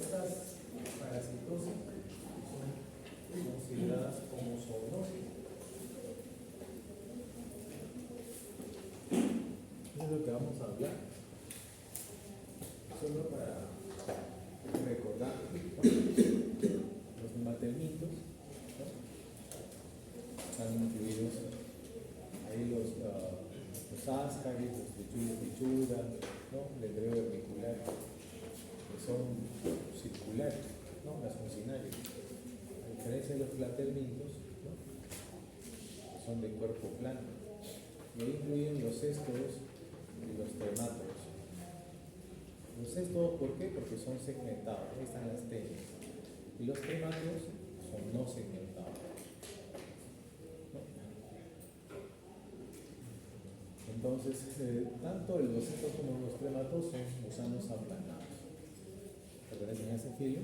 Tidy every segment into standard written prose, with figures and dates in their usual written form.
Estas parasitosis son consideradas como zoonóticas. Eso es lo que vamos a hablar. Solo para recordar los nematelmitos, ¿no? Están incluidos ahí los áscaris, los pichuras, ¿no? El lebreo vermicular, que son circulares, ¿no? Las funcionarias. A diferencia de los platelmintos, ¿no? Que son de cuerpo plano. Y ahí incluyen los cestos y los tremátodos. Los cestos, ¿por qué? Porque son segmentados, ahí están las telas. Y los tremátodos son no segmentados. ¿No? Entonces, tanto los cestos como los tremátodos son gusanos aplanados. Pertenecen a ese filo.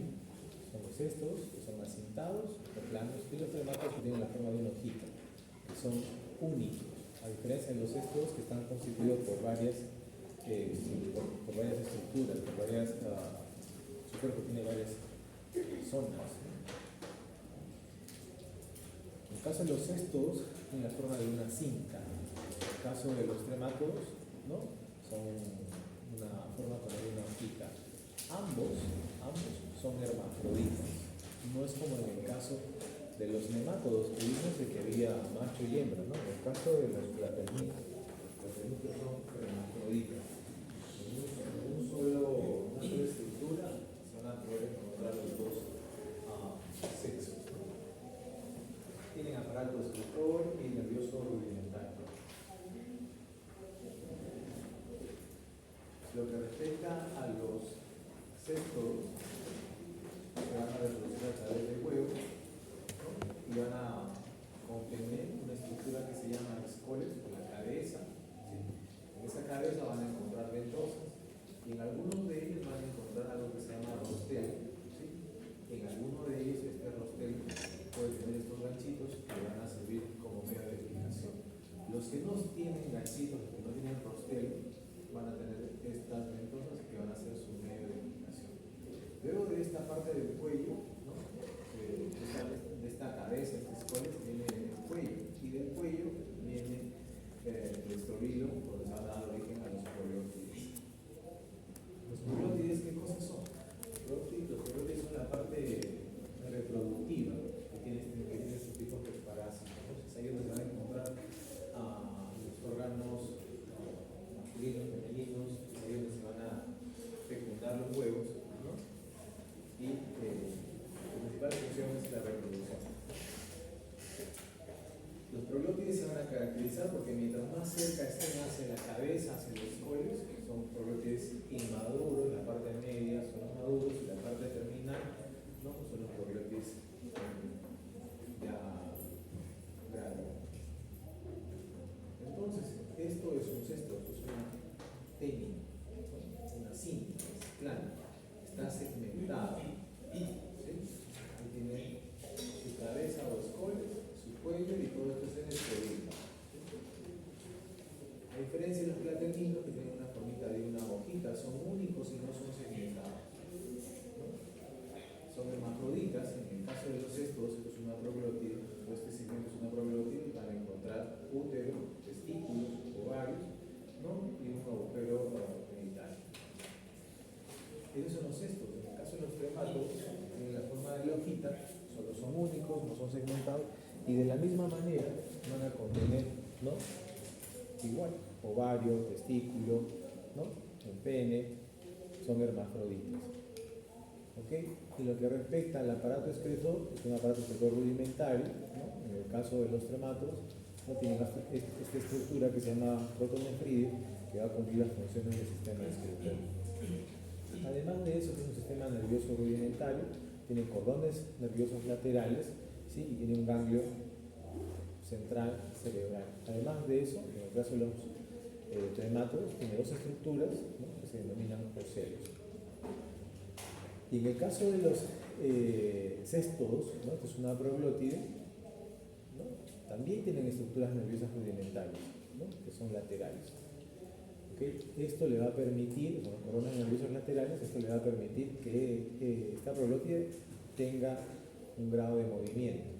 Son los cestos, que son acintados o planos, y los tremátodos que tienen la forma de una hojita, que son únicos. A diferencia de los cestos que están constituidos por varias estructuras, su cuerpo tiene varias zonas. En el caso de los cestos, tienen la forma de una cinta. En el caso de los tremátodos, ¿no? Son una forma como de una hojita. Ambos son hermafroditas. No es como en el caso de los nemátodos que vimos de que había macho y hembra, ¿no? En el caso de los platelmitos son hermafroditas. En una sola estructura se van a poder encontrar los dos sexos. Tienen aparato excretor y nervioso rudimentario. Lo que respecta a los cestos, se van a reproducir a través de huevos, ¿no? Y van a contener una estructura que se llama escoles, o la cabeza, ¿sí? En esa cabeza van a encontrar ventosas, y en algunos de ellos van a encontrar algo que se llama rostel, ¿sí? En alguno de ellos este rostel puede tener estos ganchitos que van a servir como medio de fijación. Los que no tienen ganchitos, los que no tienen rostel, van a tener estas ventosas que van a ser su medio de fijación. Luego de esta parte del cuello, ¿no? de esta cabeza, este escoles, viene el cuello, y del cuello viene el estrobilo, donde se va a dar origen a los proglótides. ¿Los proglótides qué cosas son? Los proglótides son la parte reproductiva que tiene estos tipos de parásitos. Entonces ahí es donde se van a encontrar los órganos masculinos, femeninos, ahí es donde se van a fecundar los huevos, ¿no? Y la principal función es la reproducción. Los proglótides se van a caracterizar porque mientras más cerca estén hacia la cabeza, hacia los escoles, son proglótides inmaduros, la parte media son los maduros y la parte terminal, ¿no? Son los proglótides ya grandes. Entonces, esto es un cesto, esto es una técnica, ¿no? Una cinta, es plana, está segmentada. ¿Sí? Ahí tiene su cabeza o escoles, su cuello y todo esto es en el cerebro. ¿Sí? A diferencia de los platelmitos que tienen una formita de una hojita, son únicos y no son segmentados, ¿no? Son hermafroditas. En el caso de los cestos, esto es una proglótide, este segmento es una proglótide, van a encontrar útero, testículos, ovarios, ¿no? Y un agujero genital. Esos son los cestos. En el caso de los tremátodos, tienen la forma de la hojita, solo son únicos, no son segmentados, y de la misma manera van a contener, ¿no? Igual, ovario, testículo, ¿no? El pene, son hermafroditas. ¿Ok? Y lo que respecta al aparato excretor, es un aparato excretor rudimentario, ¿no? En el caso de los tremátodos, ¿no? Tienen esta estructura que se llama protonefridio, que va a cumplir las funciones del sistema excretor. Además de eso, tiene un sistema nervioso rudimentario, tiene cordones nerviosos laterales, ¿sí? Y tiene un ganglio central cerebral. Además de eso, en el caso de los tremátodos, tiene dos estructuras, ¿no? Que se denominan ocelos. Y en el caso de los cestos, ¿no? Esto es una proglótide, ¿no? También tienen estructuras nerviosas rudimentarias, ¿no? Que son laterales. En Esto le va a permitir, con coronas nerviosos laterales, esto le va a permitir que esta proglótide tenga un grado de movimiento.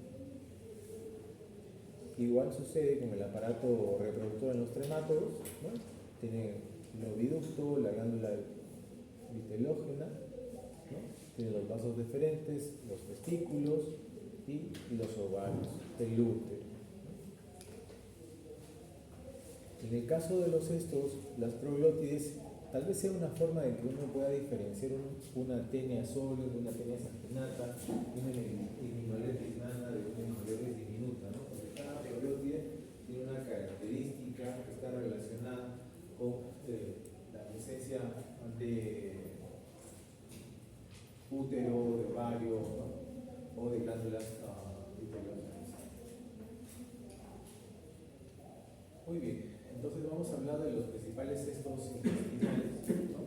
Igual sucede con el aparato reproductor en los tremátodos, ¿no? Tiene el oviducto, la glándula vitelógena, ¿no? Tiene los vasos deferentes, los testículos y los ovarios, el útero. En el caso de los cestos, las proglótides, tal vez sea una forma de que uno pueda diferenciar una tenia solis de una tenia saginata, una heminoletis nana de una heminoletis diminuta, ¿no? Porque cada proglótide tiene una característica que está relacionada con la presencia de útero, de ovario, ¿no? O de glándulas vitelógenas. Muy bien. Entonces vamos a hablar de los principales cestos intestinales, ¿no?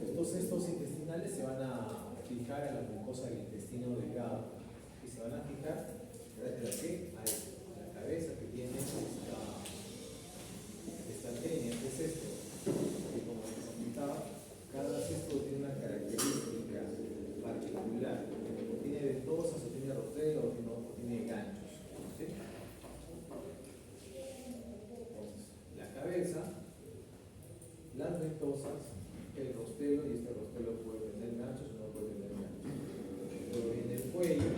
Estos cestos intestinales se van a fijar a la mucosa del intestino delgado y se van a fijar gracias a qué? A la cabeza que tiene esta tenia, este cesto, que como les comentaba, cada cesto tiene una característica particular, tiene ventosas o tiene rostero o tiene ganchos, ¿sí? Cabeza, las ventosas, el rostelo, y este rostelo puede tener ganchos o no puede tener ganchos. Luego viene el cuello,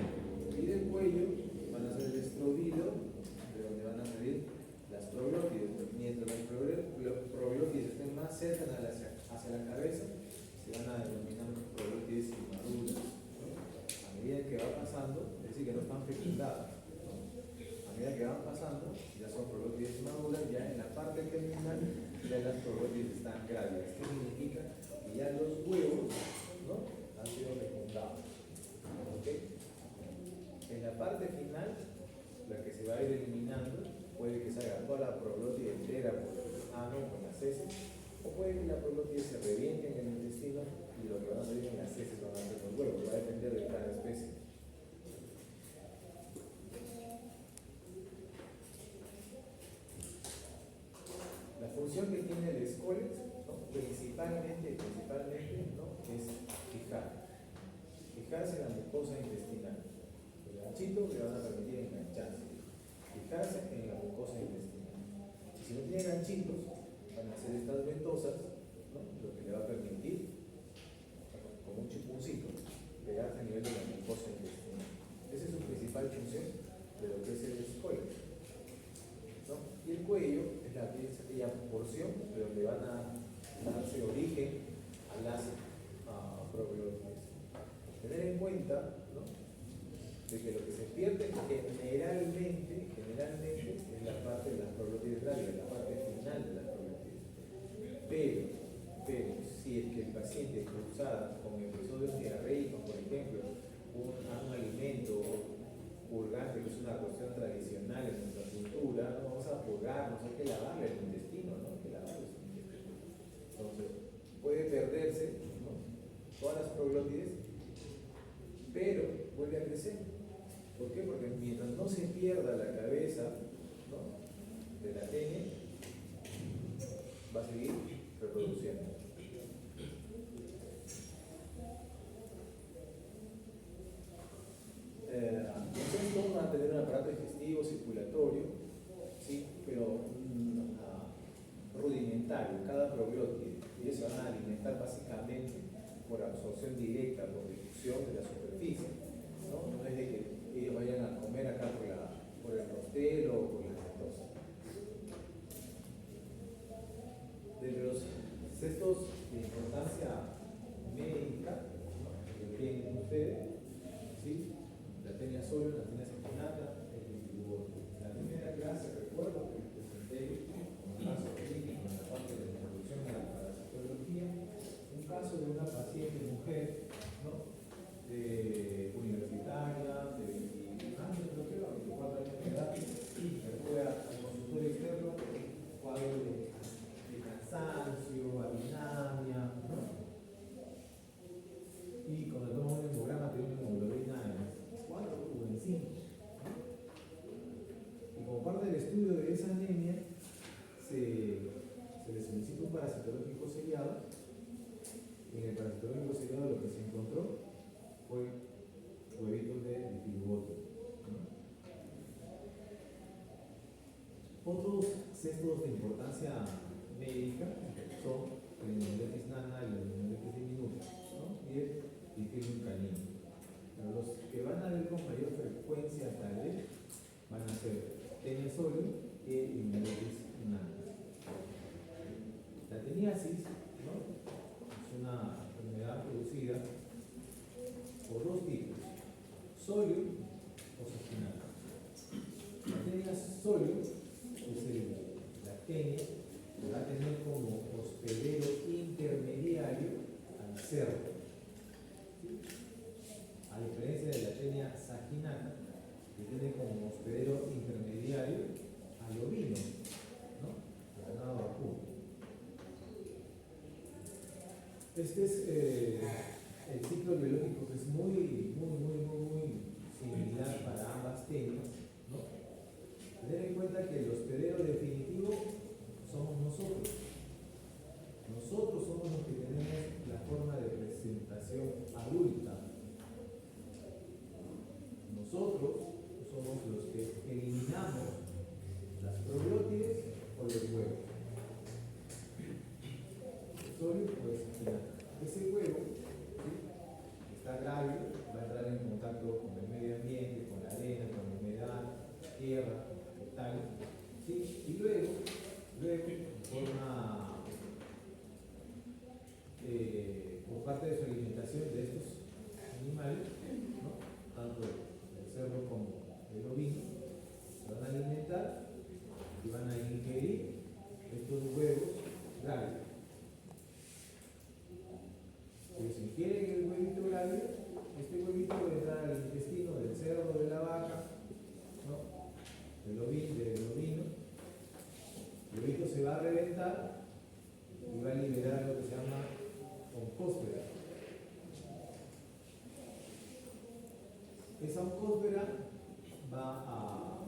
y del cuello van a ser el estrodilo, de donde van a salir las proglótides. Mientras las proglótides estén más cerca hacia la cabeza, se van a denominar proglótides inmaduras, ¿no? A medida que va pasando, es decir, que no están fecundadas. A medida que van pasando, ya son proglótides maduras, ya en la parte terminal ya las proglótides están grávidas. ¿Qué significa? Que ya los huevos, ¿no?, han sido fecundados. ¿Okay? En la parte final, la que se va a ir eliminando, puede que salga toda la proglótide entera por el ano, con las heces, o puede que la proglótide se reviente en el intestino y lo que van a salir en las heces van a ser los huevos. Va a depender de cada especie. La función que tiene el escólex, ¿no?, principalmente, ¿no?, es fijarse en la mucosa intestinal. El ganchito le van a permitir engancharse, fijarse en la mucosa intestinal. Y si no tiene ganchitos, van a ser estas ventosas, ¿no?, lo que le va a permitir, como un chipuncito, pegarse a nivel de la mucosa intestinal. Esa es su principal función de lo que es el escólex, ¿no? Y el cuello es aquella porción de donde van a darse origen a las proglótides. Tener en cuenta, ¿no?, de que lo que se pierde generalmente es la parte de las proglótides grávidas, la parte final de las proglótides. Pero si es que el paciente cruzada con episodios diarreicos, por ejemplo, un alimento purgante, que es una cuestión tradicional en nuestra cultura, no vamos a purgar, no hay que lavarle el intestino, ¿no? Hay que lavarle el intestino. Entonces, puede perderse, ¿no?, todas las proglótides, pero vuelve a crecer. ¿Por qué? Porque mientras no se pierda la cabeza, ¿no?, de la tenia, va a seguir reproduciendo. Entonces todos van a tener un aparato digestivo, circulatorio, ¿sí?, pero rudimentario, cada proglótide. Y ellos se van a alimentar básicamente por absorción directa, por difusión de la superficie, ¿no? No es de que ellos vayan a comer acá por el rostelo o por las ventosas. De los cestos de importancia médica, ¿no?, que tienen ustedes, ¿sí?, la tenia solis, la tenia saginata, el vitiligo. La primera clase, recuerdo que les presenté como caso clínico en la parte de la introducción a la citología, un caso de una paciente mujer, ¿no?, universitaria, de 20 años, creo que era, 24 años de edad, que fue al consultorio externo, cuadro de cansancio, adinamia, ¿no?, y cuando tomamos un hemograma tenía una hemoglobina en 4 o en 5, ¿no? arqueológico sellado lo que se encontró fue huevitos de Diphilobothus, ¿no? Otros cestos de importancia médica son el Hymeneolepis nana y el Hymeneolepis diminuta, ¿no? Y el Diphyllum canino. Pero los que van a ver con mayor frecuencia tal vez van a ser Taenia solium y el Hymeneolepis nana. La teniasis, ¿no? Es una enfermedad producida por dos tipos, solium o saginata. La tenia solium es la tenia que va a tener como hospedero intermediario al cerdo, ¿sí? A diferencia de la tenia saginata, que tiene como hospedero intermediario al ovino, ¿no? Al ganado vacuno. Este es el ciclo biológico que es muy similar para ambas tenias, ¿no? Tener en cuenta que el hospedero definitivo somos nosotros. Nosotros somos los que tenemos la forma de presentación adulta. Nosotros somos los que eliminamos las probiótides o los huevos. Solium pues ese huevo, ¿sí? Está grávido, va a entrar en contacto con el medio ambiente, con la arena, con la humedad, tierra, vegetales, ¿sí? Y luego forma por parte de su alimentación de estos animales, ¿no? Tanto el cerdo como el ovino, se van a alimentar y van a ingerir estos huevos grávidos. Si ingieren el huevito grávido, este huevito va a entrar al intestino del cerdo, de la vaca, ¿no? Del ovino. El huevito se va a reventar y va a liberar lo que se llama oncósfera. Esa oncósfera va a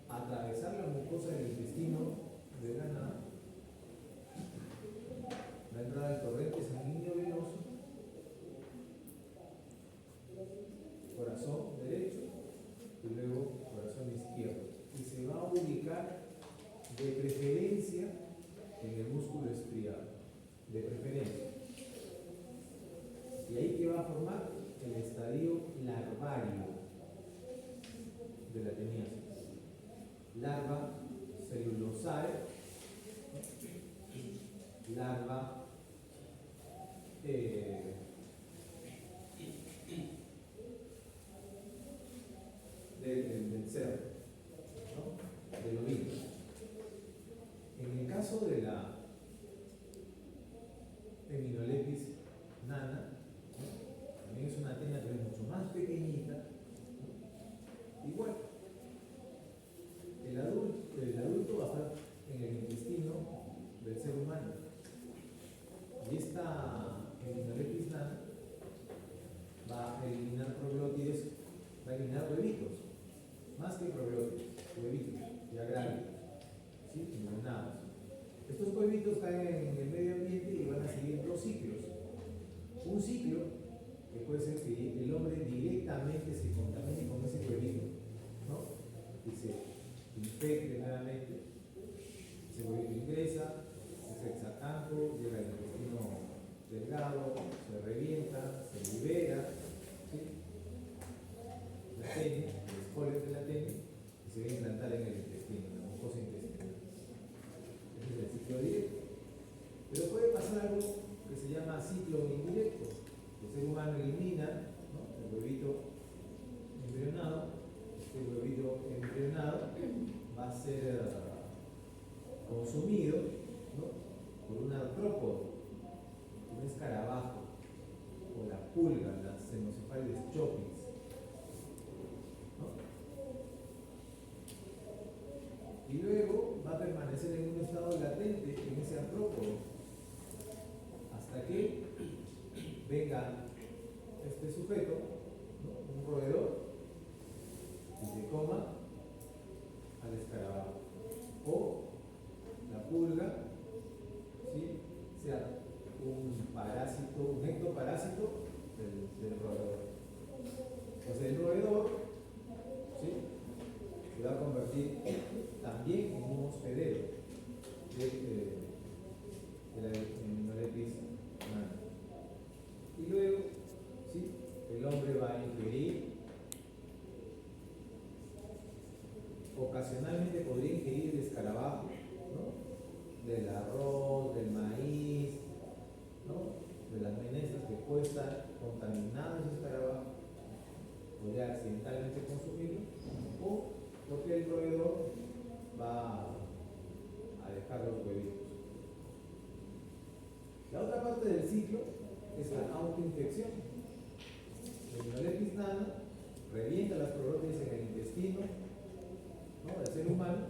atravesar la mucosa del intestino del ganado, va a entrar al torrente sanguíneo venoso, corazón derecho y luego corazón izquierdo, y se va a ubicar de preferencia en el músculo estriado, de preferencia. Y ahí que va a formar el estadio larvario de la teniasis. Larva celulosae, larva del cerdo, ¿no? Del ovino. En el caso de la Hymeneolepis nana, ¿no? También es una tenia que es mucho más pequeñita, ¿no? Igual, el adulto va a estar en el intestino del ser humano, y esta Hymeneolepis nana va a eliminar probiótides, va a eliminar huevitos, más que probióticos, huevitos, ya grandes, ¿sí? Envenenados. Estos huevitos caen en el medio ambiente y van a seguir dos ciclos. Un ciclo que puede ser que el hombre directamente se contamine con ese huevito, ¿no? Y se infecte nuevamente. Ese huevito ingresa, se sexa tanto, llega al intestino delgado, se revienta, se libera, ¿sí? La tenia, el espolio de la tenia, y se va a implantar en el intestino, en la mucosa intestinal. Ese es el ciclo directo. Pero puede pasar algo que se llama ciclo indirecto. El ser humano elimina, ¿no? El huevito embrionado. Este huevito embrionado va a ser consumido, ¿no? Por un artrópodo, un escarabajo, o la pulga, las Xenocephalides chopis, ¿no? Y luego va a permanecer en un estado latente en ese artrópodo hasta que venga este sujeto, ¿no? Un roedor, y se coma al escarabajo, o la pulga, ¿sí? Sea un parásito, un ectoparásito contaminado ese escarabajo, podría accidentalmente consumirlo, o porque el proveedor va a dejar los huevitos. La otra parte del ciclo es la autoinfección. El Lepis nana revienta las probiotics en el intestino, ¿no?, del ser humano,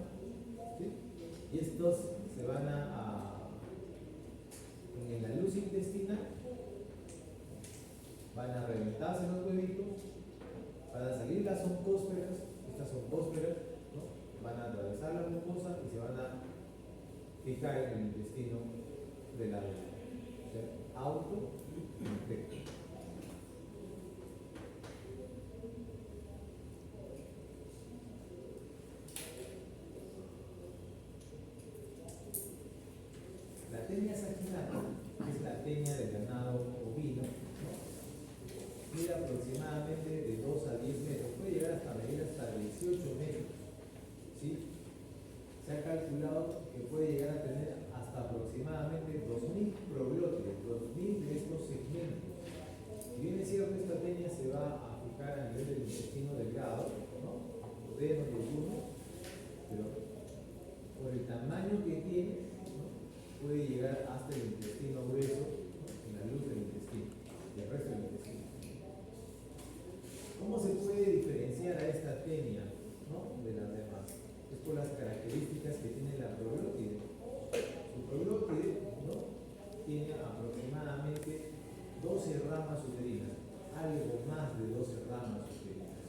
¿sí? Y estos se van en la luz intestinal, van a reventarse los huevitos, van a salir las oncósferas, estas oncósferas, ¿no?, van a atravesar la mucosa y se van a fijar en el intestino del adulto. O sea, autoinfecta. La tenia saginata, que es la tenia del ganado ovino, ¿no?, mide aproximadamente de 2 a 10 metros, puede llegar hasta medir hasta 18 metros, ¿sí? Se ha calculado que puede llegar a tener hasta aproximadamente 2000 probióticos, 2000 de estos segmentos. Si bien es cierto, esta tenia se va a fijar a nivel del intestino delgado, ¿no?, duodeno y yeyuno, pero por el tamaño que tiene, ¿no?, puede llegar hasta el intestino grueso, ¿no?, en la luz del intestino y el resto del intestino. ¿Cómo se puede diferenciar a esta tenia, ¿no?, de las demás? Es por las características que tiene la probiótide. Su probiótide, ¿no?, tiene aproximadamente 12 ramas uterinas, algo más de 12 ramas uterinas.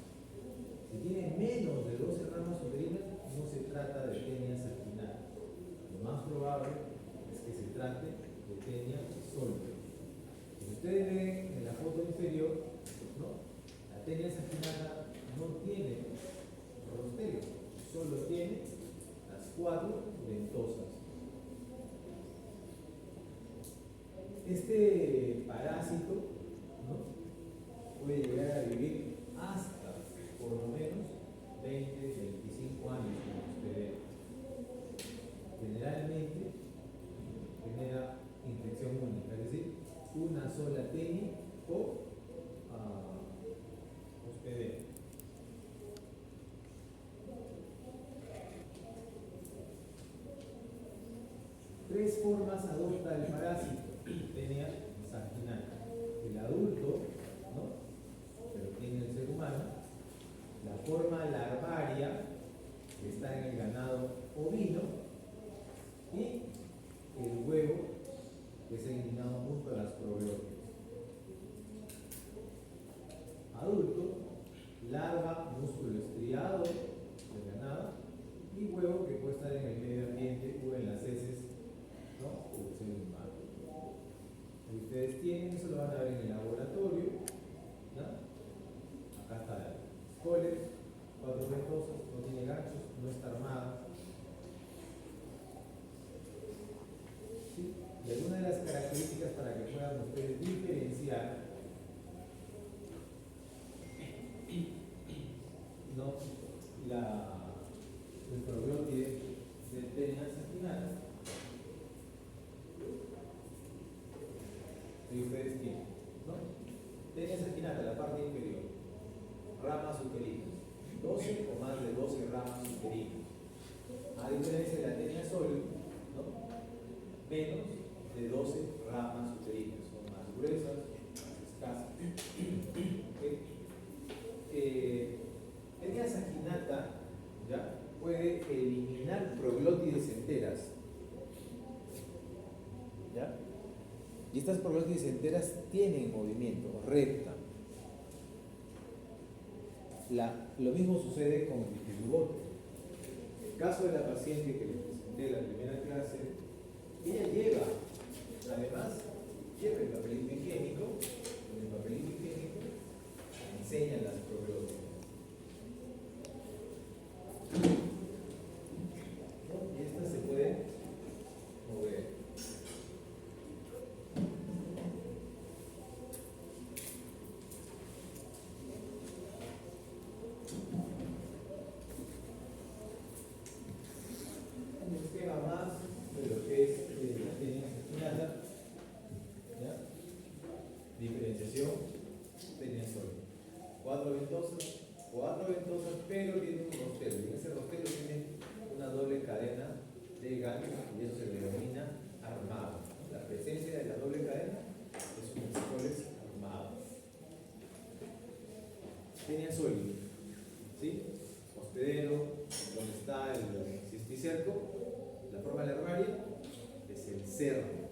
Si tiene menos de 12 ramas uterinas, no se trata de tenia saginata. Lo más probable es que se trate de tenia solvere. Si ustedes ven en la foto inferior, ¿no?, la tenia saginata no tiene rosterio, solo tiene las 4 ventosas. Este parásito, ¿no?, puede llegar a vivir hasta por lo menos 20-25 años como ustedes. Generalmente genera infección única, es decir, una sola tenia o hospedero. Tres formas adopta el parásito tenia saginata: el adulto, ¿no?, pero tiene el ser humano; la forma larvaria, que está en el ganado ovino; y el huevo, que es eliminado junto a las probióticas. Adulto, larva, músculo estriado del ganado, y huevo, que puede estar en el medio ambiente o en las heces, ¿no?, o el ser humano. Si ustedes tienen, eso lo van a ver en el laboratorio, ¿no? Acá está el Scolex, 4 ventosas, no tiene ganchos, no está armada. ¿Sí? Y algunas de las características para que puedan ustedes diferenciar, ¿no?, el probiótide de tenia saginata. Si ustedes tienen, ¿no?, tenia saginata, la parte inferior, ramas uterinas, 12 o más de 12 ramas uterinas. A diferencia de la tenia solvere, ¿no?, menos de 12 ramas uterinas, son más gruesas, más escasas. Tenia saginata, ¿ya?, puede eliminar probiótides enteras, ¿ya? Y estas probiótides enteras tienen movimiento, recta. Lo mismo sucede con el bifidobacter. En el caso de la paciente que les presenté en la primera clase, ella lleva, además, lleva el papelito higiénico, en el papelito higiénico enseña las probióticas. Y estas se pueden mover. Un esquema más de lo que es la tenia definición, tenía solo cuatro ventosas, pero tiene un rostero, y en ese rostero tiene una doble cadena de ganchos, y eso se denomina armado. La presencia de la doble cadena es un escoles armado. Tenía sólido, ¿sí? Hospedero, donde está el cisticerco, la forma larvaria es el cerro.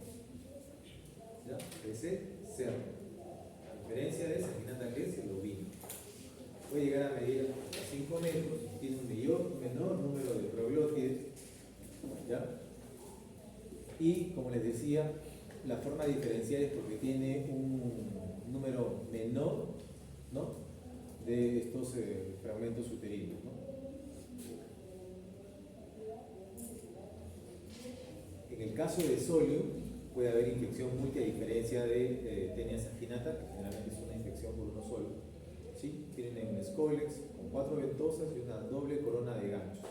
¿Ya? Ese cerro. A diferencia de esa ginata que es el ovino. Puede llegar a medir hasta 5 metros, tiene un menor número de proglótides, ¿ya? Y como les decía, la forma diferencial es porque tiene un número menor, ¿no?, de estos fragmentos uterinos, ¿no? En el caso de solio puede haber infección múltiple, a diferencia de tenia saginata, que generalmente es una infección por uno solo, ¿sí? Tienen un escólex con 4 ventosas y una doble corona de ganchos.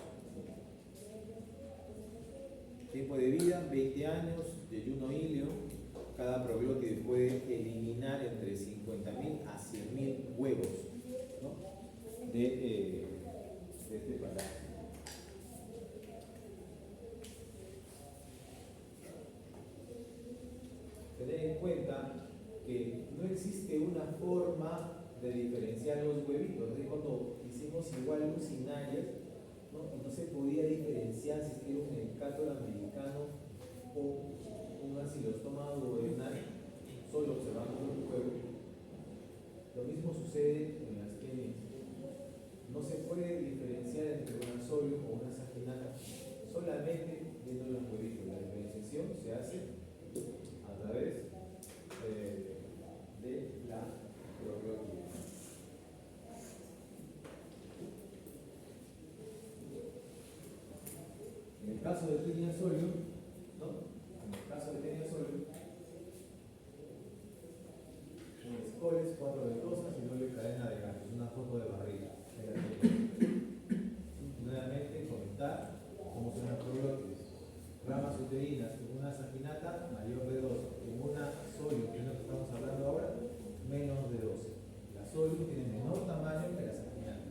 Tiempo de vida, 20 años, yeyuno ilio. Cada proglótide puede eliminar entre 50.000 a 100.000 huevos, ¿no?, de este parásito. Tener en cuenta que no existe una forma de diferenciar los huevitos. Es cuando hicimos igual lucinarias, ¿no?, se podía diferenciar si era un Hecator americano o un acilostoma duodenal, solo observando los huevos. Lo mismo sucede en las tenias. No se puede diferenciar entre una solio o una saginata solamente viendo los huevitos. La diferenciación se hace a través de la proglótide. En el caso de tenia solio, ¿no?, en el caso de tenia solio, un escoles, 4 ventosas y doble cadena de ganchos, una foto de barriga. Nuevamente comentar cómo son las proglótides. Ramas uterinas en una saginata mayor de 12, en una solio, que es lo que estamos hablando ahora, menos de 12. La solio tiene menor tamaño que la saginata.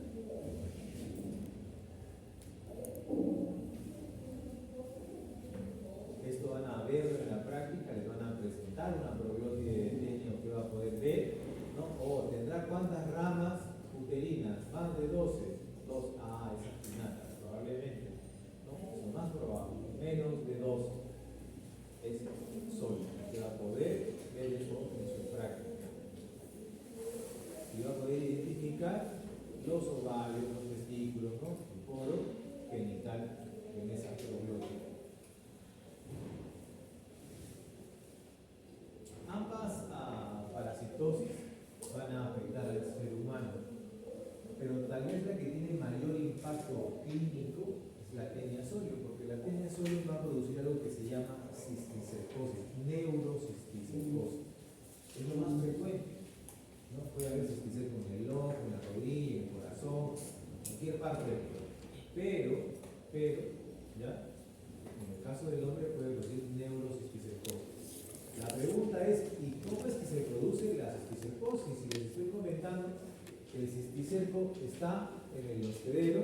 Esto van a verlo en la práctica, les van a presentar una proglótide de tenio que va a poder ver, ¿no? O tendrá cuántas ramas uterinas, más de 12. Esa saginata, probablemente, ¿no? Es lo más probable, menos de 12 es sólido, que va a poder ver eso en su práctica. Y va a poder identificar los ovarios, los testículos, ¿no?, el poro genital en esa proglótide. Ambas parasitosis van a afectar al ser humano, pero tal vez la que tiene mayor impacto clínico es la tenia solio, porque la tenia solio va a producir algo que se llama cisticercosis, neurocisticercosis. Es lo más frecuente, ¿no? Puede haber cisticerco en el ojo, en la rodilla, en el corazón, en cualquier parte del cuerpo. Pero, ¿ya?, en el caso del hombre puede producir neurocisticercosis. La pregunta es, ¿y cómo es que se produce la cisticercosis? Si les estoy comentando que el cisticerco está en el hospedero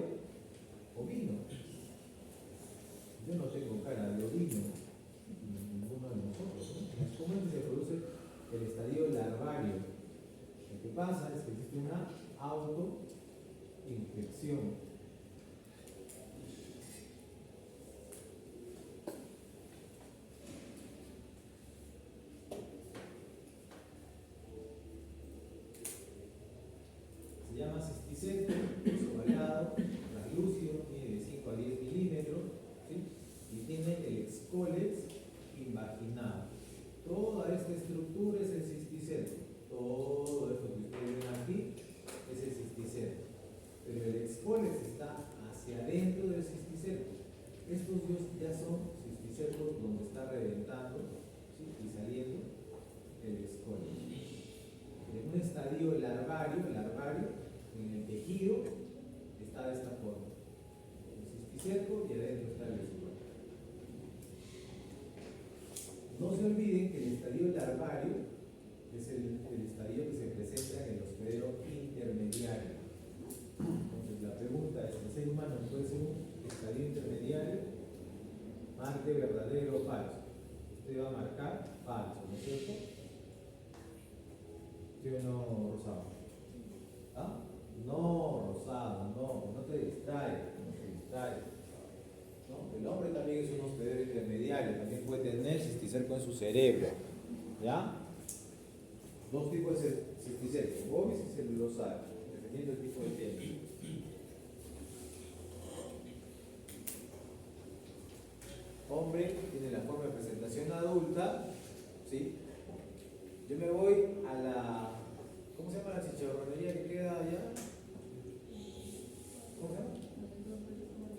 ovino. Yo no tengo cara de ovino, ninguno de nosotros, ¿no? ¿Cómo es que se produce el estadio larvario? Lo que pasa es que existe una autoinfección. Se llama cisticerco, es ovalado, translúcido, tiene de 5 a 10 milímetros, ¿sí?, y tiene el escólex invaginado. Toda esta estructura es el cisticerco. Todo esto que ustedes ven aquí es el cisticerco. Pero el escólex está hacia adentro del cisticerco. Estos ya son cisticercos donde está reventando, ¿sí?, y saliendo el escólex. En un estadio larvario, en el tejido, está de esta forma. El cisticerco y adentro está el escólex. No se olviden que el estadio larvario es el estadio que se presenta en el hospedero intermediario. Entonces la pregunta es, ¿el ser humano puede ser un estadio intermediario? Marque verdadero o falso. Usted va a marcar falso, ¿no es cierto? ¿Sí o no, Rosado? ¿Ah? No, Rosado, no te distraigas, no te distraigas. ¿No? El hombre también es un hospedero intermediario, también puede tener cisticerco en su cerebro. ¿Ya? Dos tipos de cisticerco, bovis y celulosal, dependiendo del tipo de tema. Hombre tiene la forma de presentación adulta, ¿sí? Yo me voy a la, ¿cómo se llama la chicharronería que queda allá? ¿Cómo se llama?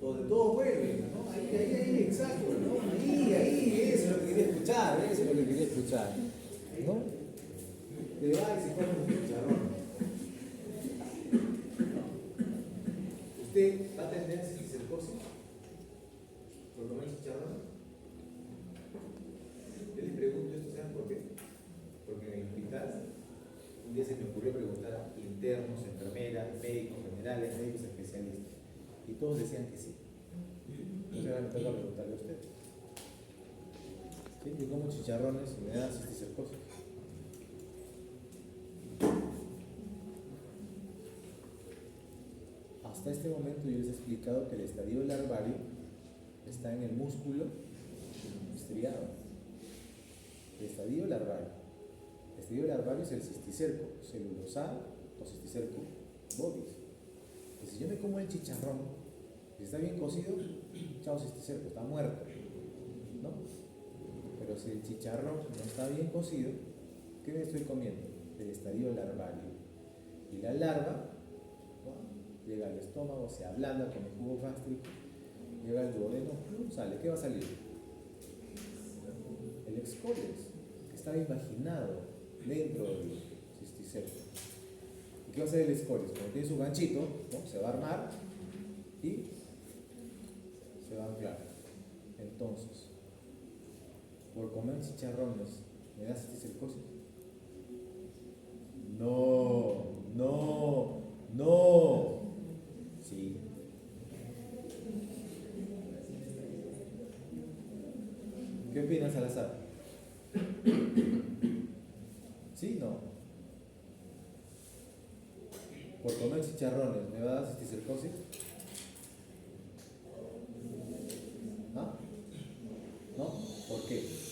Donde todo vuelve, ¿no? Ahí, exacto, ¿no? Ahí, eso es lo que quería escuchar, eso es lo que quería escuchar, ¿no? Te va y se come un chicharrón. ¿Usted va a tener cisticercosis por comer chicharrón? Yo les pregunto esto, ¿saben por qué? Porque en el hospital un día se me ocurrió preguntar a internos, enfermeras, médicos generales, médicos especialistas, y todos decían que sí. Entonces ahora me toca preguntarle a usted. ¿Sí? Yo como chicharrones y me da cisticercosis. Hasta este momento yo les he explicado que el estadio larvario está en el músculo estriado. El estadio larvario. El estadio larvario es el cisticerco celulosal o cisticerco bovis. Y si yo me como el chicharrón, si está bien cocido, chao cisticerco, está muerto, ¿no? Pero si el chicharrón no está bien cocido, ¿qué me estoy comiendo? El estadio larvario. Y la larva, ¿no?, llega al estómago, se ablanda con el jugo gástrico, llega al duodeno, sale. ¿Qué va a salir? El excolex, que estaba imaginado dentro del cisticerco. ¿Y qué va a hacer el excolex? Cuando tiene su ganchito, ¿no?, se va a armar y se va a anclar. Entonces, por comer chicharrones, ¿me das cisticercosis? No. Sí. ¿Qué opinas, Salazar? ¿Sí? No. Por comer chicharrones, ¿me va a dar cisticercosis? ¿Ah? ¿No? ¿Por qué?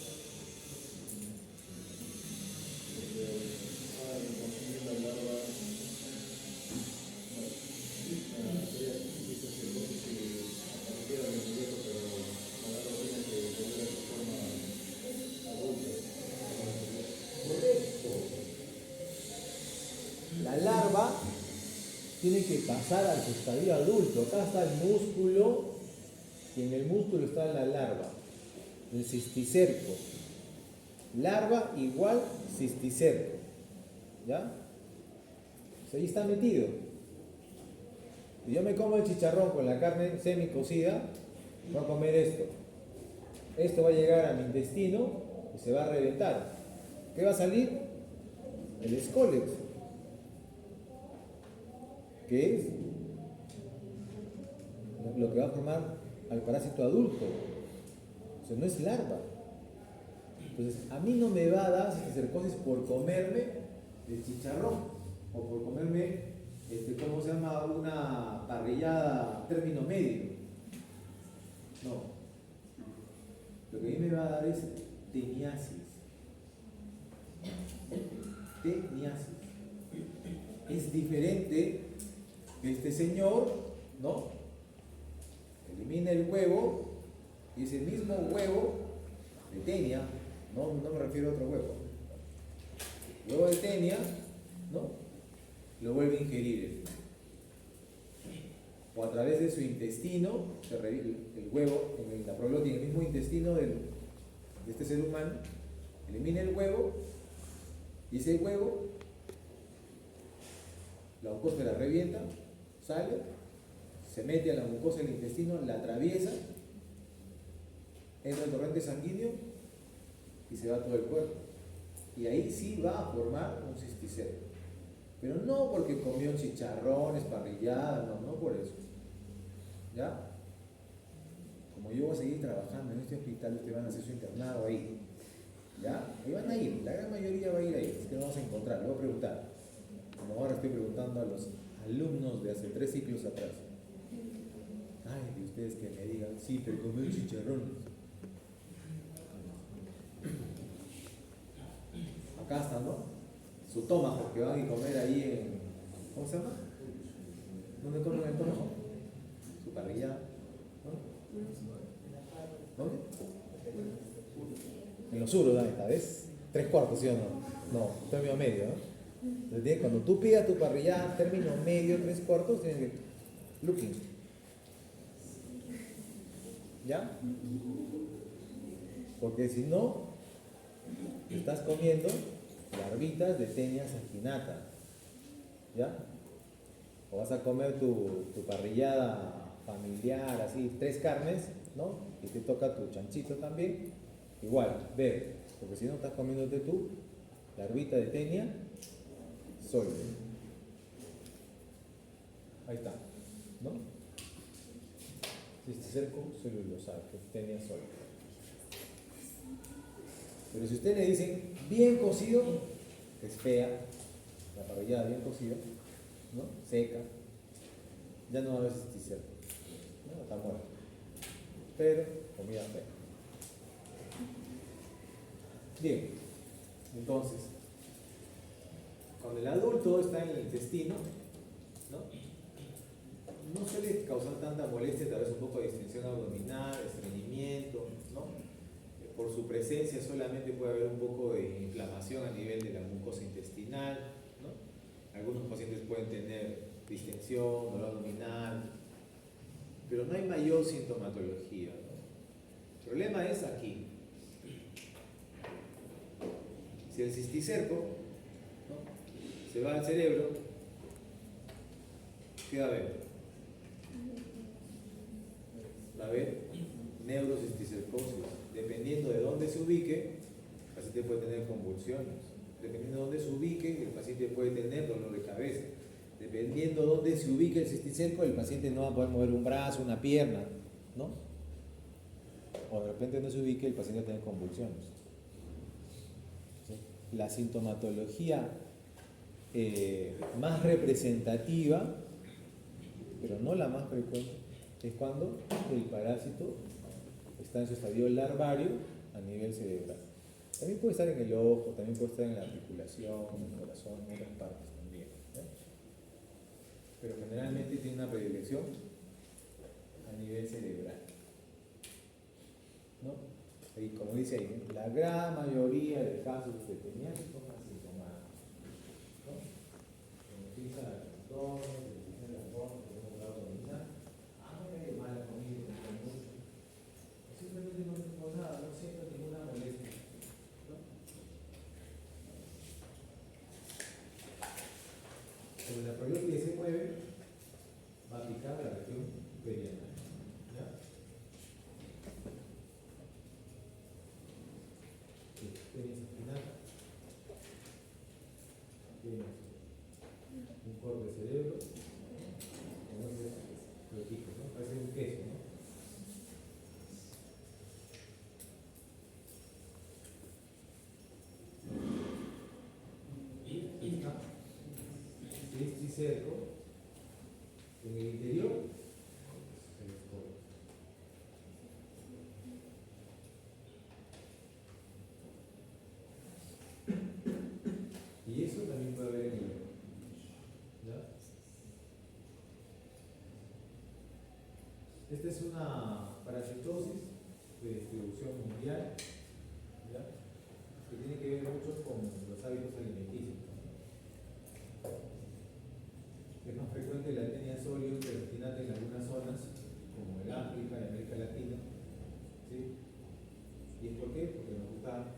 La larva tiene que pasar al estadio adulto. Acá está el músculo y en el músculo está la larva, el cisticerco. Larva igual cisticerco. ¿Ya? Pues ahí está metido. Si yo me como el chicharrón con la carne semi cocida, voy a comer esto. Esto va a llegar a mi intestino y se va a reventar. ¿Qué va a salir? El escólex, que es lo que va a formar al parásito adulto. O sea, no es larva. Entonces, a mí no me va a dar cisticercosis por comerme el chicharrón o por comerme, ¿cómo se llama?, una parrillada término medio. No. Lo que a mí me va a dar es teniasis. Teniasis. Es diferente que este señor, ¿no?, elimina el huevo y ese mismo huevo de tenia, no me refiero a otro huevo, huevo de tenia, ¿no?, lo vuelve a ingerir. O a través de su intestino, el huevo, en la proglotia, en el mismo intestino de este ser humano, elimina el huevo y ese huevo, la mucosa la revienta, sale, se mete a la mucosa del intestino, la atraviesa, entra el torrente sanguíneo y se va a todo el cuerpo. Y ahí sí va a formar un cisticerco. Pero no porque comió chicharrones, parrilladas, no, no por eso. ¿Ya? Como yo voy a seguir trabajando en este hospital, ustedes van a hacer su internado ahí. ¿Ya? Ahí van a ir, la gran mayoría va a ir ahí, es que no vamos a encontrar, le voy a preguntar. Como ahora estoy preguntando a los alumnos de hace 3 ciclos atrás. Ay, de ustedes que me digan, sí, pero comió chicharrones. Acá está, ¿no? Su tomajo que van a comer ahí en. ¿Cómo se llama? ¿Dónde comen el tomajo? Su parrilla. ¿No? ¿Dónde? En los suros, ¿dónde está? ¿Ves? 3/4, ¿sí o no? No, término medio, ¿no? Entonces, cuando tú pidas tu parrilla, término medio, 3/4, tienes que. Looking. ¿Ya? Porque si no, estás comiendo larvitas de Taenia saginata, ¿ya? O vas a comer tu parrillada familiar, así, 3 carnes, ¿no? Y te toca tu chanchito también, igual, ver, porque si no estás comiéndote tú, larvita de Taenia sólido. Ahí está, ¿no? Cisticerco celulosal, que es Taenia sólida. Pero si ustedes le dicen bien cocido, es fea, la parrillada bien cocida, ¿no? Seca, ya no va a haber cisticerco, ¿no? Está muerta. Pero comida fea. Bien, entonces, cuando el adulto está en el intestino, no suele causar tanta molestia, tal vez un poco de distensión abdominal, estreñimiento, ¿no? Por su presencia solamente puede haber un poco de inflamación a nivel de la mucosa intestinal, ¿no? Algunos pacientes pueden tener distensión, dolor abdominal, pero no hay mayor sintomatología, ¿no? El problema es aquí. Si el cisticerco, ¿no?, se va al cerebro, ¿qué va a haber? Va a haber neurocisticercosis. Dependiendo de dónde se ubique, el paciente puede tener convulsiones. Dependiendo de dónde se ubique, el paciente puede tener dolor de cabeza. Dependiendo de dónde se ubique el cisticerco, el paciente no va a poder mover un brazo, una pierna, ¿no? O de repente no se ubique, el paciente va a tener convulsiones. ¿Sí? La sintomatología más representativa, pero no la más frecuente, es cuando el parásito está en su estadio larvario a nivel cerebral. También puede estar en el ojo, también puede estar en la articulación, en el corazón, en otras partes también, ¿no? Pero generalmente tiene una predilección a nivel cerebral, ¿no? Y como dice ahí, la gran mayoría de casos de Taenia son asintomáticos, ¿no? Utiliza el trastorno, utiliza el trastorno, tenemos grado abdominal. No me cae mal la comida, no me mucho. Simplemente no tengo nada, no siento ninguna molestia, ¿no? Cuando la probiótica se mueve, va a picar la región perianal, ¿ya? Taenia saginata, tiene un corte de cerebro, entonces lo pico, ¿no? Parece un queso, ¿no? Cisticerco en el interior se les corta. Y eso también puede haber en el ojo, ¿ya? Esta es una parasitosis de distribución mundial, ¿ya?, que tiene que ver mucho con los hábitos alimenticios. Es más frecuente la Taenia sólida saginata en algunas zonas, como el África y América Latina, ¿sí? ¿Y es por qué? Porque nos gusta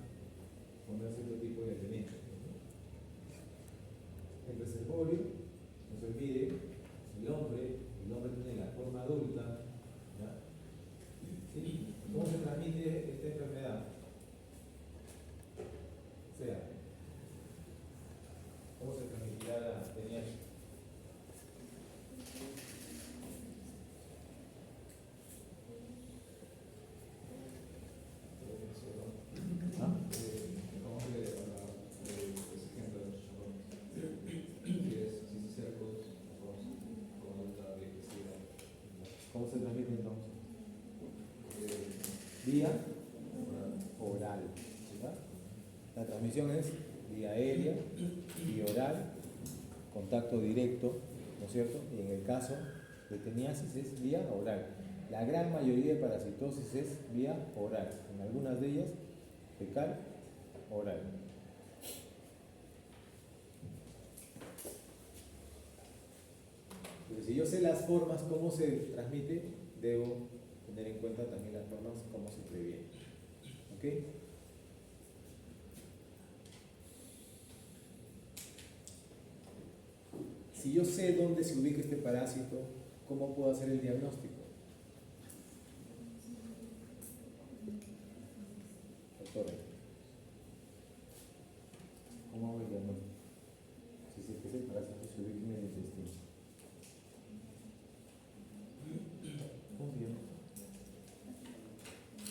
comer cierto tipo de alimentos, ¿no? El reservorio, no se olvide, el hombre tiene la forma adulta, ¿ya? ¿Sí? ¿Cómo se transmite esta enfermedad? O sea, vía oral. ¿Verdad? La transmisión es vía aérea, vía oral, contacto directo, ¿no es cierto? Y en el caso de teniasis es vía oral. La gran mayoría de parasitosis es vía oral. En algunas de ellas, fecal, oral. Entonces, si yo sé las formas, cómo se transmite, debo tener en cuenta también las formas, cómo se previene. ¿Ok? Si yo sé dónde se ubica este parásito, ¿cómo puedo hacer el diagnóstico? Doctora, ¿cómo hago el diagnóstico? Si sé que ese parásito se ubica en el intestino. ¿Cómo se llama?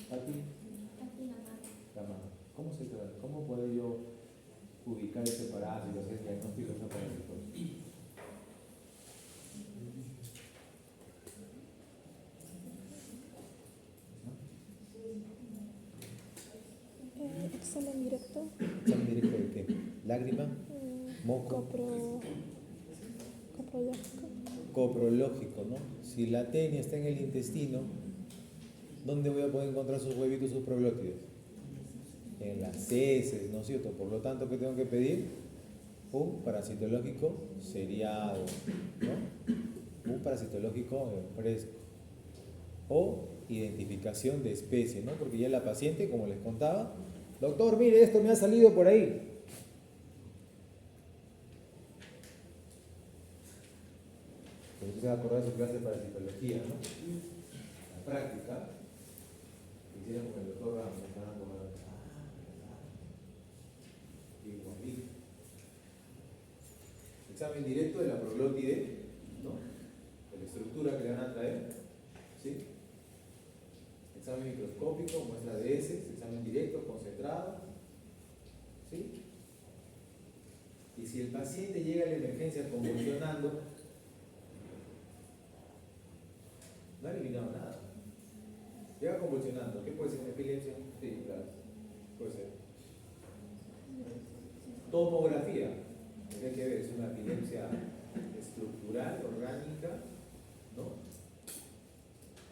Pati. La mano. ¿Cómo se trata? ¿Cómo puedo yo ubicar ese parásito, hacer el diagnóstico de ese parásito? Examen directo. ¿Examen directo de qué? ¿Lágrima? ¿Moco? Coprológico. Coprológico, ¿no? Si la tenia está en el intestino, ¿dónde voy a poder encontrar sus huevitos subproglótidos? En las heces, ¿no es cierto? Por lo tanto, ¿qué tengo que pedir? Un parasitológico seriado, ¿no? Un parasitológico fresco. O identificación de especie, ¿no? Porque ya la paciente, como les contaba, doctor, mire, esto me ha salido por ahí. Entonces se va a acordar de su clase de parasitología, ¿no? La práctica, que hicieron con el doctor Ramos, estaban como, igualito. Examen directo de la proglótide, ¿no? De la estructura que le van a traer, ¿sí? Examen microscópico, muestra de heces, examen directo, concentrado, ¿sí? Y si el paciente llega a la emergencia convulsionando, no ha eliminado nada. Llega convulsionando, ¿qué puede ser? ¿Una epilepsia? Sí, claro, puede ser. Tomografía, lo que hay que ver es una epilepsia estructural, orgánica, ¿no?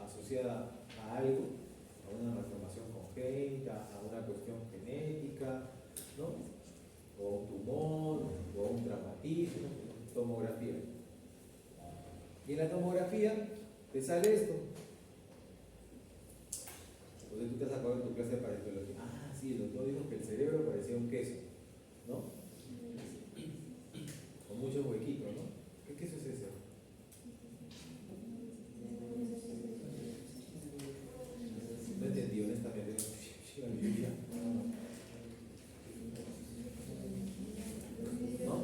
Asociada a algo, a una malformación congénita, a una cuestión genética, ¿no? O un tumor, o un traumatismo, tomografía. Y en la tomografía te sale esto. Entonces tú te has acordado en tu clase de parasitología. Ah, sí, el doctor dijo que el cerebro parecía un queso, ¿no? Con muchos huequitos, ¿no? ¿Qué queso es ese? No entendí, honestamente. ¿No?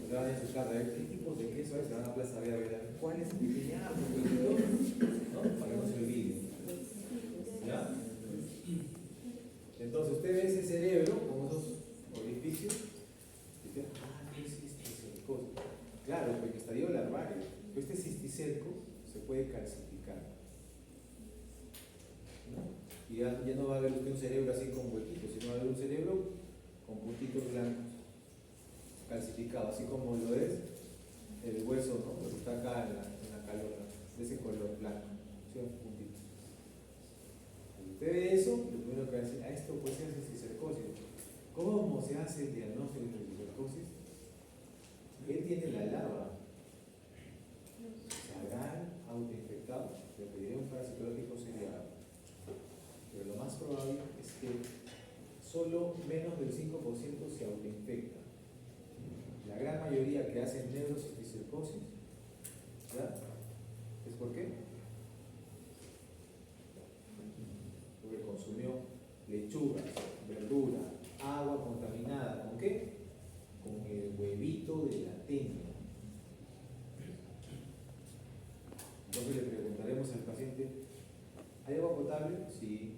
Le van a su casa, ¿qué tipo de queso es? Se van a Plaza Vea a ver cuál es el que tiene algo, ¿no? Para que no se olvide. ¿Ya? Entonces usted ve ese cerebro con esos orificios y dice, ah, ¿qué es cisticercosis? Claro, porque estadio larvario. Este cisticerco se puede calcificar, ¿no? Y ya no va a haber usted un cerebro así con huequitos, sino va a haber un cerebro con puntitos blancos, calcificado, así como lo es el hueso, ¿no? Lo que está acá en la calota, de ese color blanco, ¿sí? Puntitos. Usted ve eso, lo primero que va a decir, esto puede ser cisticercosis. ¿Cómo se hace el diagnóstico de cisticercosis? Él tiene la larva. ¿Se habrán autoinfectado? Le pediré un parasitológico seriado. Pero lo más probable es que solo menos del 5% se autoinfecta. La gran mayoría que hacen neurocisticercosis, ¿verdad? ¿Es por qué? Porque consumió lechugas, verdura, agua contaminada. ¿Con qué? Con el huevito de la tenia. Entonces le preguntaremos al paciente, ¿hay agua potable? Sí.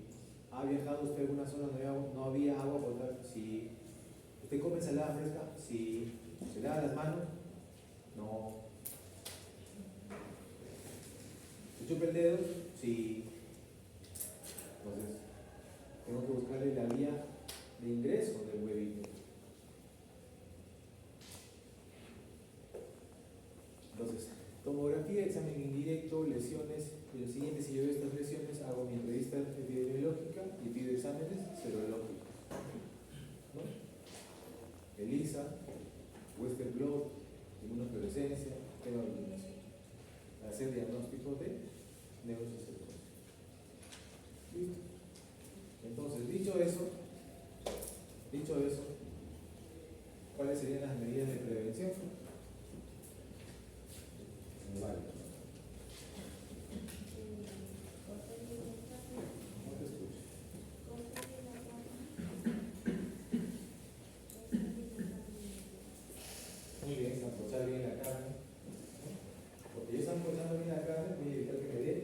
¿Ha viajado usted a alguna zona donde no había agua potable? Sí. ¿Usted come ensalada fresca? Sí. ¿Se lava las manos? No. ¿Se chupa el dedo? Sí. Entonces, tengo que buscarle la vía de ingreso del huevito. Entonces, tomografía, examen indirecto, lesiones. Y lo siguiente, si yo veo estas lesiones, hago mi entrevista epidemiológica y pido exámenes serológicos, ¿no? ELISA, Western blot, inmunofluorescencia, hemoglobinación, para hacer diagnóstico de neurocitosis. ¿Listo? Entonces, dicho eso, ¿cuáles serían las medidas de prevención? Vale. No te escucho. Muy bien, sancochar bien la carne. Porque yo sancochando bien la carne, voy a evitar que me dé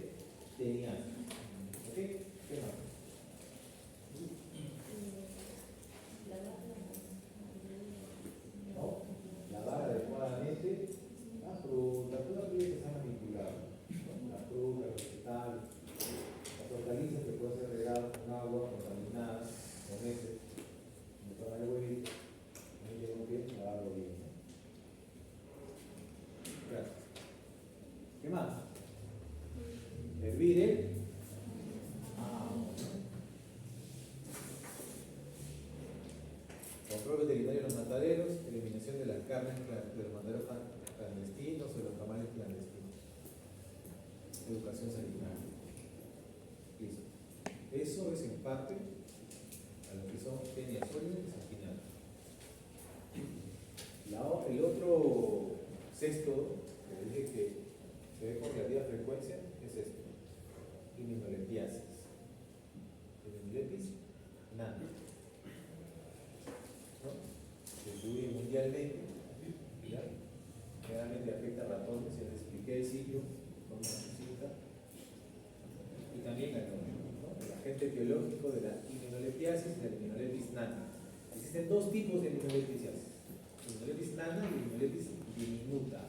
teniazo. ¿Ok? ¿Qué más? ¿No? Lavar adecuadamente la fruta, toda aquella que sea manipulada. La fruta, los vegetales, las hortalizas que pueden ser regadas con agua, contaminadas, con heces, como para el huevito, ahí tengo que lavarlo bien, ¿no? Gracias. ¿Qué más? Hervir el control veterinario de los mataderos, eliminación de las carnes de los mataderos clandestinos o de los tamales clandestinos, educación sanitaria. Listo. Eso es en parte a lo que son tenia sólida y sanguinaria. El otro sexto que dije que se ve con relativa frecuencia es esto: immunolepiasis. Immunolepis nana, ¿no? Se distribuye mundialmente, ¿ya? Generalmente afecta a ratones, ya les expliqué el ciclo con una sucinta, y también a ¿no? El agente biológico de la immunolepiasis y la immunolepis nana. Existen dos tipos de immunolepiasis: immunolepis nana y immunolepis diminuta.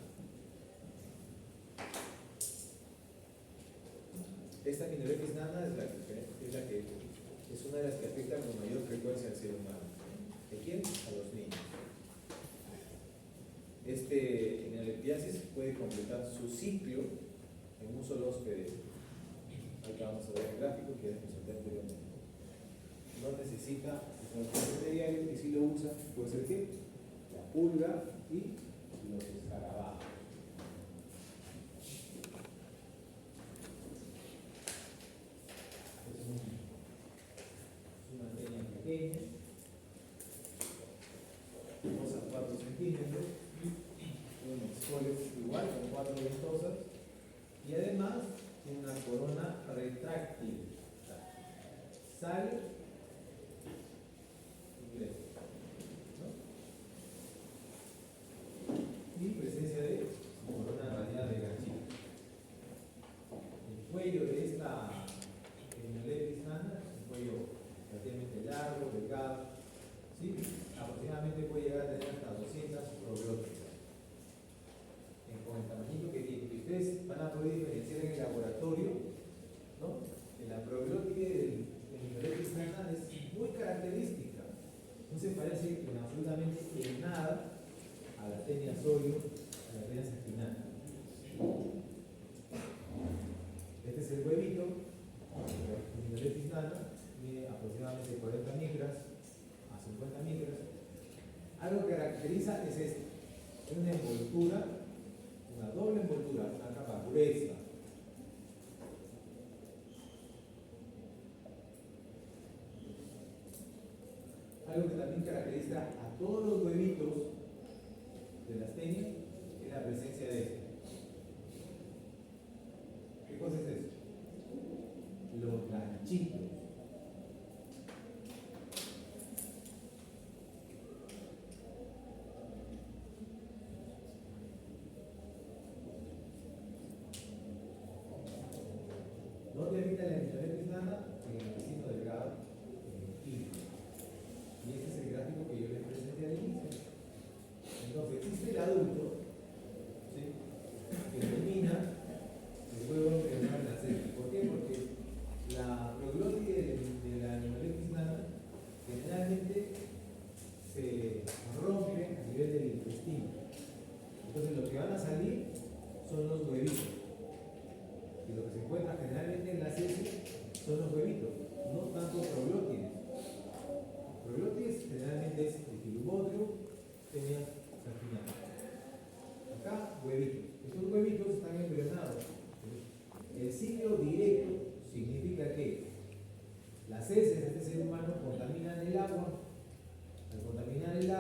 Esta immunolepis nana es una de las que afecta con mayor frecuencia al ser humano. ¿De quién? A los niños. Este immunolepiasis puede completar su ciclo en un solo hospedero. Acá vamos a ver el gráfico que ya presenté anteriormente. No necesita un diario, y si lo usa, puede ser que la pulga y los escarabajos. Es una tenia pequeña, 2 a 4 centímetros, un escoles igual con 4 ventosas, y además tiene una corona retráctil. Sale, ingresa, ¿no? Y presencia de corona radiada de ganchillo. El cuello de esta immunolepis nana es un cuello relativamente largo, delgado, ¿sí? Aproximadamente puede llegar a tener hasta 200 probióticas. Con el tamañito que tiene, que ustedes van a poder diferenciar en el laboratorio, ¿no? En la probiótica del immunolepis nana es muy característica, no se parece en absolutamente en nada a la tenia sodio, a la tenia sanguinaria. Este es el huevito, el immunolepis nana, mide aproximadamente 40 micras a 50 micras. Algo que caracteriza es esto: una envoltura, una doble envoltura, una capa gruesa. Algo que también caracteriza a todos los huevitos de las tenias es la presencia de esto. ¿Qué cosa es eso? Los ganchitos. ¿Dónde habita la immunolepis nana? En el intestino delgado, en el hígado. Y este es el gráfico que yo les presenté al inicio. Entonces, existe el adulto, ¿sí?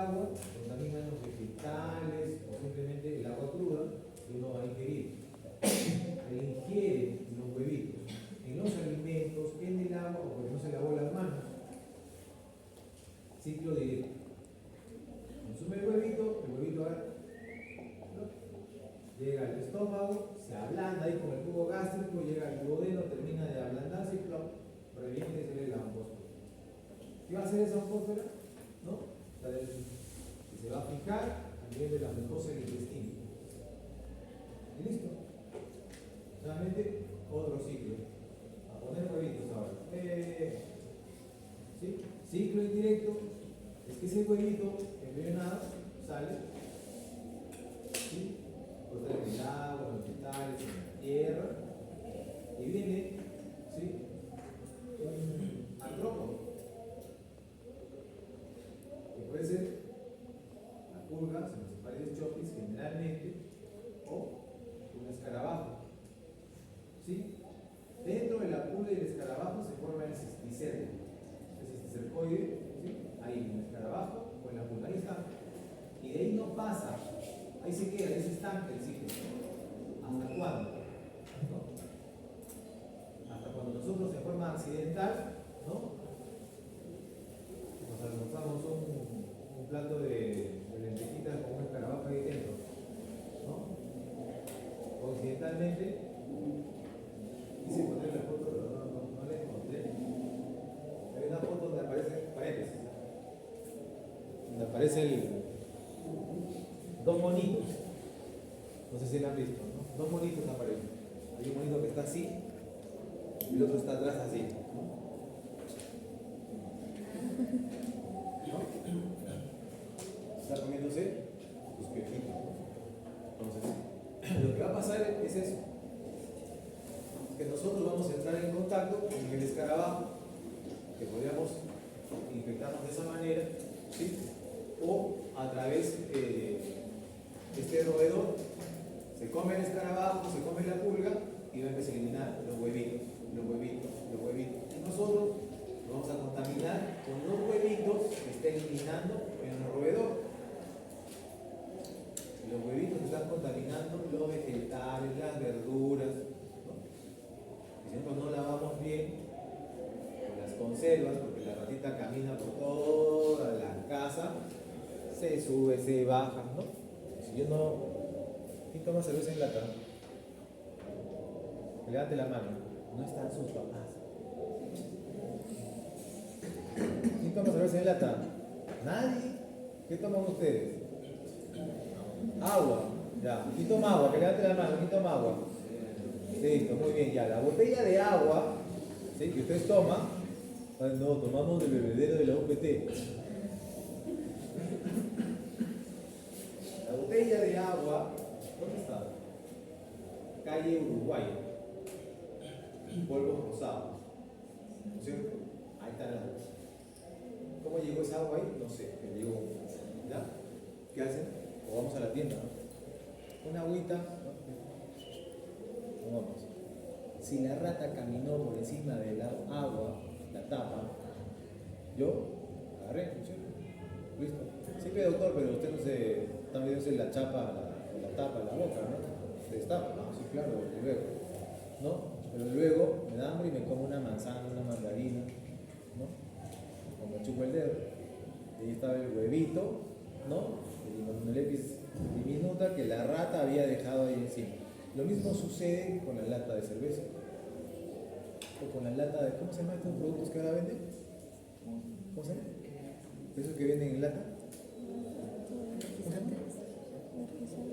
agua, contaminan los vegetales o simplemente el agua cruda que uno va a ingerir. Él ingiere los huevitos en los alimentos, en el agua o porque no se lavó las manos. Ciclo directo. Consume el huevito llega al estómago, se ablanda ahí con el tubo gástrico, llega al duodeno, termina de ablandarse y revienta y se ve la amposta. ¿Qué va a hacer esa amposta? ¿No? Se va a fijar a nivel de la mucosa del intestino. ¿Y listo? Nuevamente, otro ciclo. A poner huevitos ahora. ¿Sí? Ciclo indirecto es que ese huevito embrionado sale, ¿sí? Corta en el agua, en los vegetales, en la tierra, y viene, ¿sí? Un artrópodo. Que puede ser la pulga, Semicipalides chopis generalmente, o un escarabajo. ¿Sí? Dentro de la pulga y el escarabajo se forma el cisticerco. El cisticercoide, ¿sí? Ahí en el escarabajo o en la pulga, ahí está. Y de ahí no pasa, ahí se queda, ahí se estanca el ciclo. ¿Hasta cuándo? ¿No? Hasta cuando nosotros de forma accidental, ¿no? Nos almorzamos un plato de lentejitas con un escarabajo ahí dentro, ¿no? Occidentalmente, quise poner la foto, no la encontré. Hay una foto donde aparece paréntesis, donde aparecen dos monitos. No sé si la han visto, ¿no? Dos monitos aparecen. Hay un monito que está así y el otro está atrás así, ¿no? Está comiéndose sus piojitos, ¿no? Entonces, lo que va a pasar es eso. Que nosotros vamos a entrar en contacto con el escarabajo, que podríamos infectarnos de esa manera, ¿sí? O a través de este roedor, se come el escarabajo, se come la pulga y va a empezar a eliminar los huevitos. Y nosotros nos vamos a contaminar con los huevitos que está eliminando en el roedor. Los huevitos están contaminando los vegetales, las verduras. Si nosotros no lavamos bien las conservas, porque la ratita camina por toda la casa, se sube, se baja, ¿no? Si yo no... ¿Quién toma cerveza en lata? Que levante la mano. No están sus papás. ¿Quién toma cerveza en lata? Nadie. ¿Qué toman ustedes? Agua. Ya. ¿Quién toma agua? Que levante la mano. ¿Quién toma agua? Listo, muy bien, ya. La botella de agua, ¿sí? Que ustedes toman, no, tomamos del bebedero de la UPT. La botella de agua, ¿dónde está? Calle Uruguay. Polvos rosados. ¿No es cierto? Ahí está la agua. ¿Cómo llegó esa agua ahí? No sé, pero llegó. ¿Ya? ¿Qué hacen? O vamos a la tienda, ¿no? Una agüita, ¿no? Vamos. Si la rata caminó por encima de la agua, la tapa, yo agarré, ¿no? Listo. Sí, doctor, pero usted no se está midiendo la chapa, la tapa, la boca, ¿no? Se destapa, ¿no? Sí, claro, desde luego, ¿no? Pero luego me da hambre y me como una manzana, una mandarina, ¿no? O me chupo el dedo. Y ahí estaba el huevito, ¿no? Y el epis diminuta que la rata había dejado ahí encima. Lo mismo sucede con la lata de cerveza. O con la lata de... ¿Cómo se llaman estos productos que ahora venden? ¿Cómo se llama? ¿Esos que venden en lata? ¿Cómo se llama?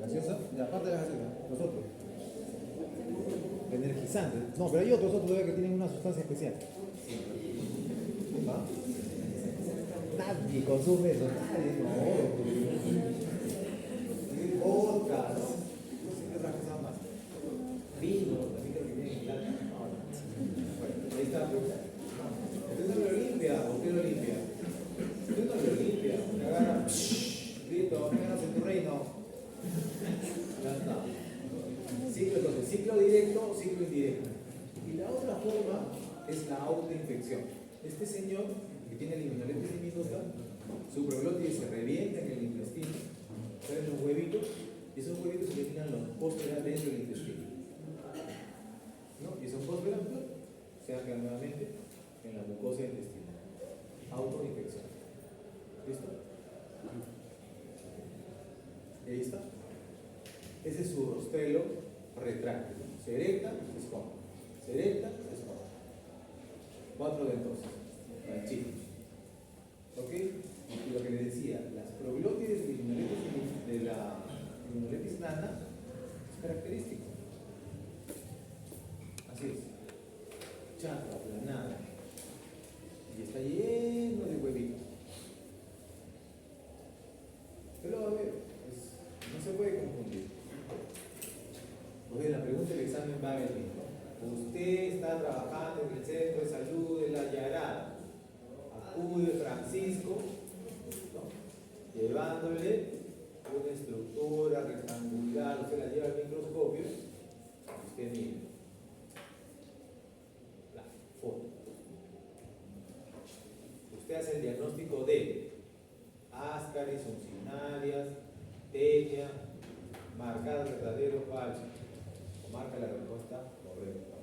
¿Gaseosa? Ya, aparte de la gaseosa, los otros. Energizantes. No, pero hay otros todavía que tienen una sustancia especial. ¿Va? Nadie consume eso, nadie. No. Vodkas. No sé qué otras cosas más. Vino, también creo que viene en lata. Bueno, ahí está. Usted no lo limpia, usted lo limpia. Usted no lo limpia. Te agarra. Listo, menos en tu reino. Ya está. Ciclo directo, ciclo indirecto. Y la otra forma es la autoinfección. Este señor que tiene liminoleptis diminuta, su proglótides se revienta en Y ahí está. Ese es su rostrelo retráctil. Se erecta, se esconde. Se erecta, se esconde. 4 dentosos, ganchitos. ¿Ok? Y lo que les decía, las proglótides de la Limnolepis nana es característico. Así es. Chata, aplanada. Y está lleno de huevitos. Pero a ver, no se puede confundir. Porque la pregunta del examen va a venir, ¿no? Usted está trabajando en el centro de salud de La Yarada. Acude Francisco, ¿no? Llevándole una estructura rectangular, usted la lleva al microscopio, usted mira la foto. Usted hace el diagnóstico de ascaris, uncinarias, tenia, marcada verdadero o falso, o marca la respuesta correcta.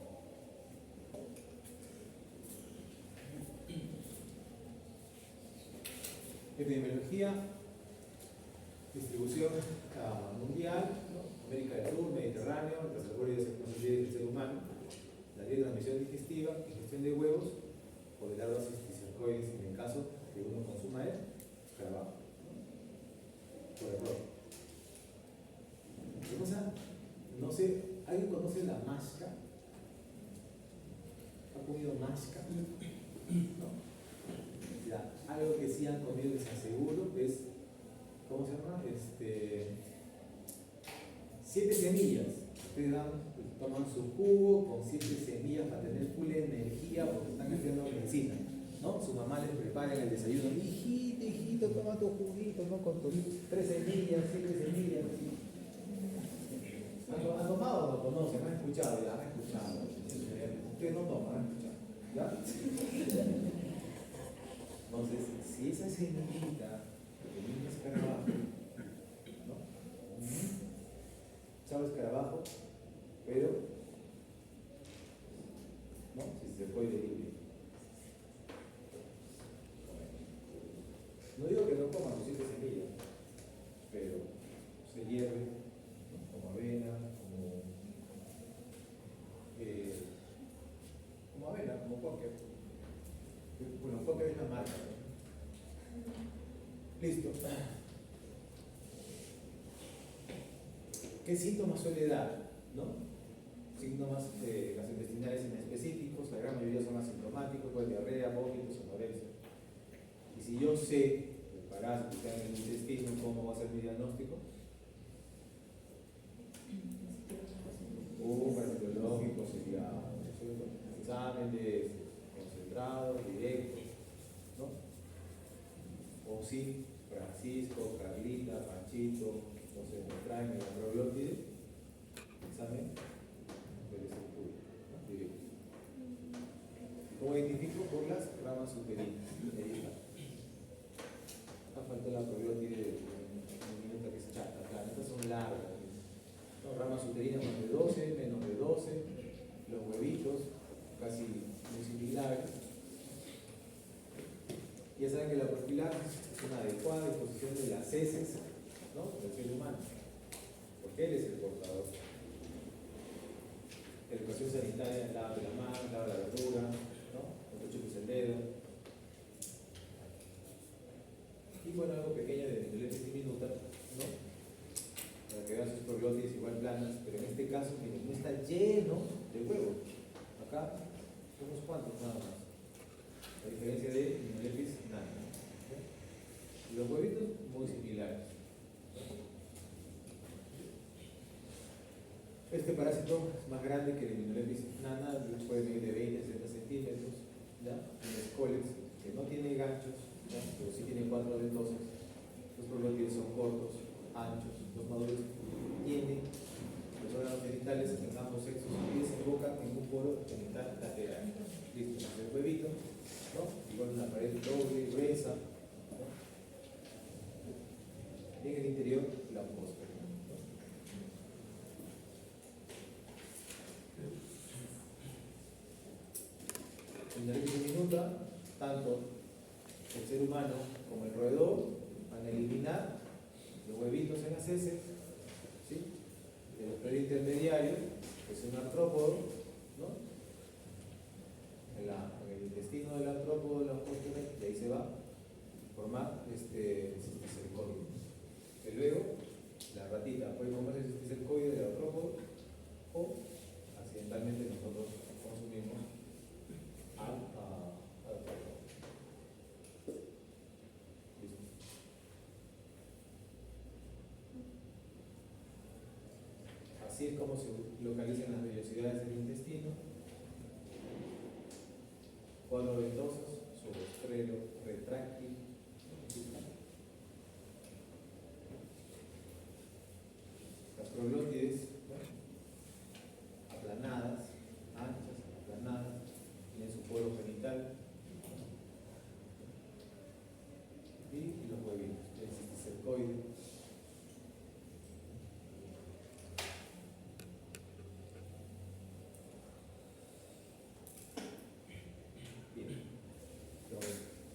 Epidemiología, distribución mundial, ¿no? América del Sur, Mediterráneo, el reservorio del ser humano, la vía de transmisión digestiva, ingestión de huevos o de larvas cisticercoides en el caso que uno consuma el escarabajo. Por error. ¿Qué cosa? No sé, ¿alguien conoce la masca? ¿Ha comido masca? ¿No? Ya, algo que sí han comido, les aseguro, es, ¿cómo se llama? 7 semillas. Ustedes toman su jugo con 7 semillas para tener full energía porque están haciendo medicina, ¿no? Su mamá les prepara en el desayuno, hijito, hijito, toma tu juguito, ¿no? Con tus 3 semillas, 7 semillas. ¿Han tomado o no conocen? ¿Han escuchado? Ya, han escuchado. Ustedes no toman, han escuchado. ¿Ya? Entonces, si esa semillita de un escarabajo, ¿no? Sabe escarabajo, pero ¿no? Si se puede ir. No digo que no coman los 7 semillas, pero se hierve, ¿no? Como avena, como avena, como póker. Bueno, póker es la marca, ¿no? Listo. ¿Qué síntomas suele dar? ¿No? Síntomas gastrointestinales inespecíficos, la gran mayoría son asintomáticos, pues diarrea, vómitos, anorexia. Y si yo sé el parásito que está en el intestino, ¿cómo va a ser mi diagnóstico? Parasitológico sería exámenes concentrados, directos, ¿no? O sí, Francisco, Carlita, Panchito, entonces me traen la proglótide, examen del estructura, ¿no? Directo. ¿Cómo identifico? Por las ramas superiores. Ahí está. Acá faltó la proglótide diminuta que es chata, claro, estas son largas. ¿No? Ramas uterinas más de 12, menos de 12, los huevitos casi muy similares. Ya saben que la profilaxis es una adecuada disposición de las heces, ¿no? Del ser humano, porque él es el portador. Educación sanitaria, lava de la mano, lava la verdura, ¿no? No te chupes el dedo. Y bueno, algo pequeño de limnolepis diminuta, ¿no? Para que vean sus proglótides igual planas, pero en este caso, miren, no está lleno de huevos. Acá, unos cuantos nada más. A diferencia de limnolepis nana. ¿Okay? Y los huevitos muy similares. Este parásito es más grande que el limnolepis nana, puede medir de 20 a 60 centímetros. ¿Ya? En los coles, que no tiene ganchos, ¿ya? Pero sí tiene 4 dentosas. Los proglótides son cortos, anchos. Los maduros tienen los órganos genitales en ambos sexos y desembocan en un poro genital lateral. Listo, el huevito, ¿no? Igual una pared doble, gruesa, ¿no? Y en el interior la póster. En la leche diminuta, tanto el ser humano como el roedor van a eliminar los huevitos huevitos en las heces, ¿sí? El preintermediario, que es un artrópodo, ¿no? En el intestino del artrópodo de la apóstole, y ahí se va a formar cisticercoide. Que luego la ratita puede comer el cisticercoide del artrópodo o accidentalmente nosotros consumimos al artrópodo. ¿Listo? Así es como se localizan las vellosidades del intestino. Cuadro ventosos, subostrero, retráctil. Las proglótides, ¿no? Aplanadas, anchas, aplanadas, tienen su poro genital. Y los huevitos, el cisticercoide.